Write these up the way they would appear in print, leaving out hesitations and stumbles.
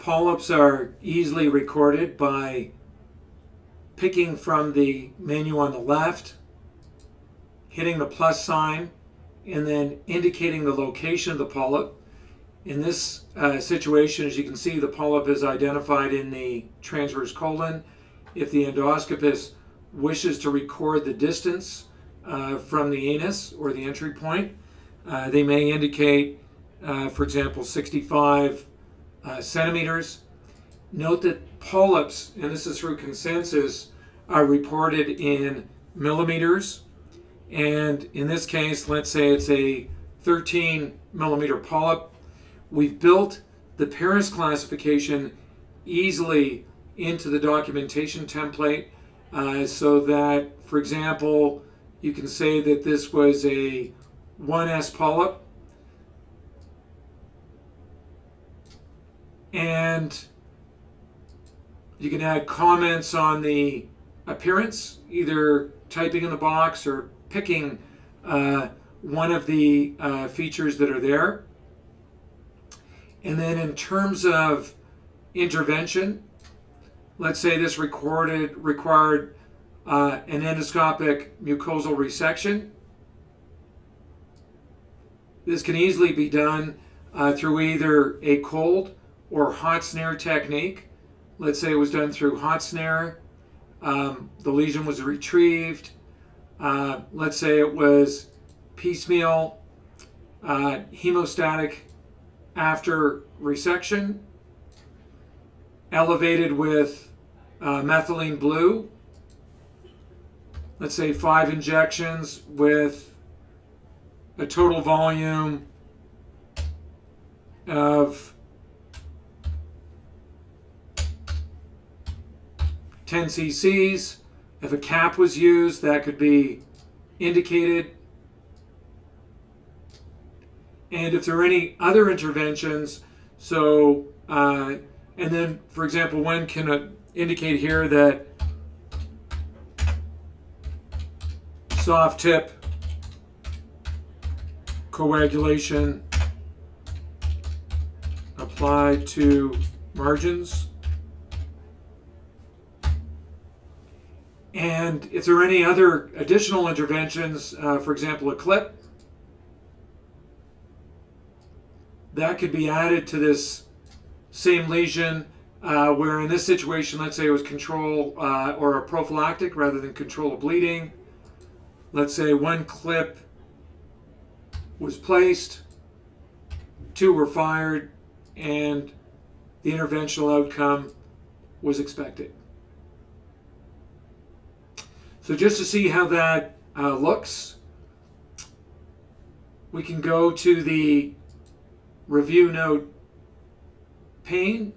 Polyps are easily recorded by picking from the menu on the left, hitting the plus sign, and then indicating the location of the polyp. In this situation, as you can see, the polyp is identified in the transverse colon. If the endoscopist wishes to record the distance from the anus or the entry point, they may indicate, for example, 65 centimeters. Note that polyps, and this is through consensus, are reported in millimeters. And in this case, let's say it's a 13 millimeter polyp. We've built the Paris classification easily into the documentation template so that, for example, you can say that this was a 1S polyp, and you can add comments on the appearance, either typing in the box or picking one of the features that are there. And then in terms of intervention, let's say this required an endoscopic mucosal resection. This can easily be done through either a cold or hot snare technique. Let's say it was done through hot snare. The lesion was retrieved. Let's say it was piecemeal, hemostatic after resection, elevated with methylene blue. Let's say 5 injections with a total volume of 10 cc's. If a cap was used, that could be indicated. And if there are any other interventions, so, and then, for example, one can indicate here that soft tip coagulation applied to margins. And if there are any other additional interventions, for example, a clip, that could be added to this same lesion, where in this situation, let's say it was control or a prophylactic rather than control of bleeding. Let's say 1 clip was placed, 2 were fired, and the interventional outcome was expected. So just to see how that looks, we can go to the review note pane,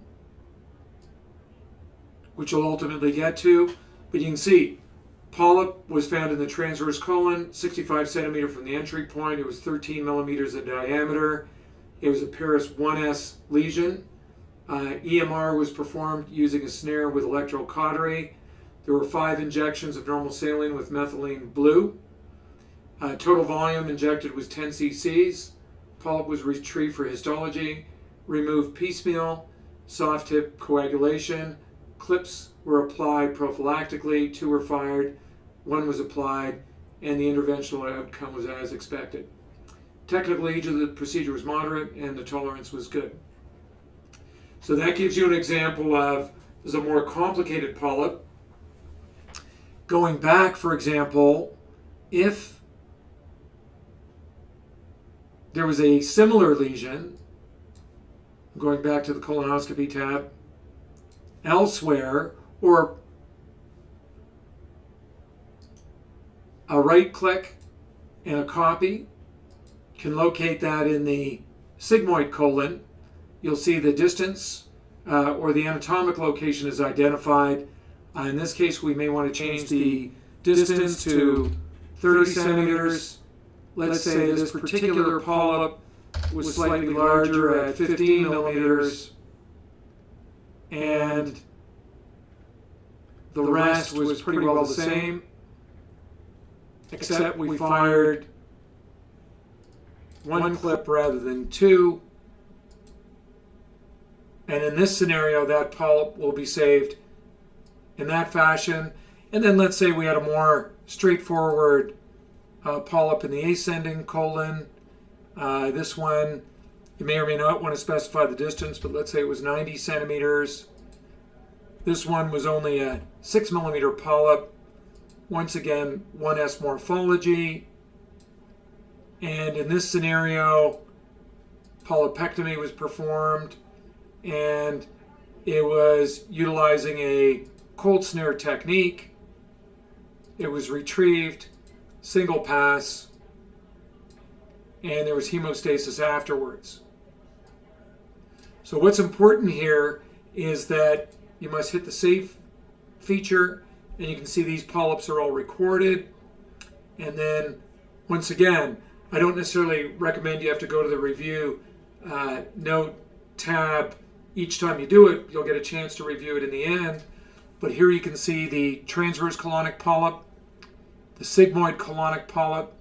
which we'll ultimately get to, but you can see polyp was found in the transverse colon, 65 centimeter from the entry point. It was 13 millimeters in diameter. It was a Paris 1S lesion. EMR was performed using a snare with electrocautery. There were 5 injections of normal saline with methylene blue. Total volume injected was 10 cc's. Polyp was retrieved for histology, removed piecemeal, soft tip coagulation. Clips were applied prophylactically, 2 were fired, 1 was applied, and the interventional outcome was as expected. Technical age of the procedure was moderate and the tolerance was good. So that gives you an example of, there's a more complicated polyp. Going back, for example, if there was a similar lesion, going back to the colonoscopy tab, elsewhere, or a right click and a copy can locate that in the sigmoid colon. You'll see the distance or the anatomic location is identified. In this case, we may want to change the distance to 30 centimeters. Let's say this particular polyp was slightly larger at 15 millimeters, and the rest was pretty well the same, except we fired 1 clip rather than 2. And in this scenario, that polyp will be saved in that fashion. And then let's say we had a more straightforward polyp in the ascending colon. This one, you may or may not want to specify the distance, but let's say it was 90 centimeters. This one was only a 6 millimeter polyp. Once again, 1S morphology. And in this scenario, polypectomy was performed, and it was utilizing a cold snare technique. It was retrieved, single pass, and there was hemostasis afterwards. So what's important here is that you must hit the save feature, and you can see these polyps are all recorded. And then, once again, I don't necessarily recommend you have to go to the review note tab each time you do it. You'll get a chance to review it in the end. But here you can see the transverse colonic polyp, the sigmoid colonic polyp,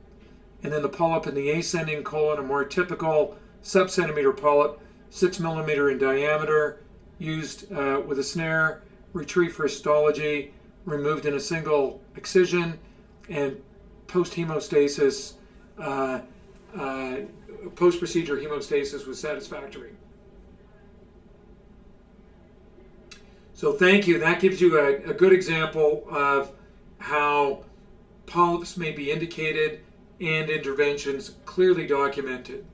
and then the polyp in the ascending colon, a more typical sub-centimeter polyp, 6 millimeter in diameter, used with a snare, retrieved for histology, removed in a single excision, and post-hemostasis, post-procedure hemostasis was satisfactory. So thank you. That gives you a good example of how polyps may be indicated and interventions clearly documented.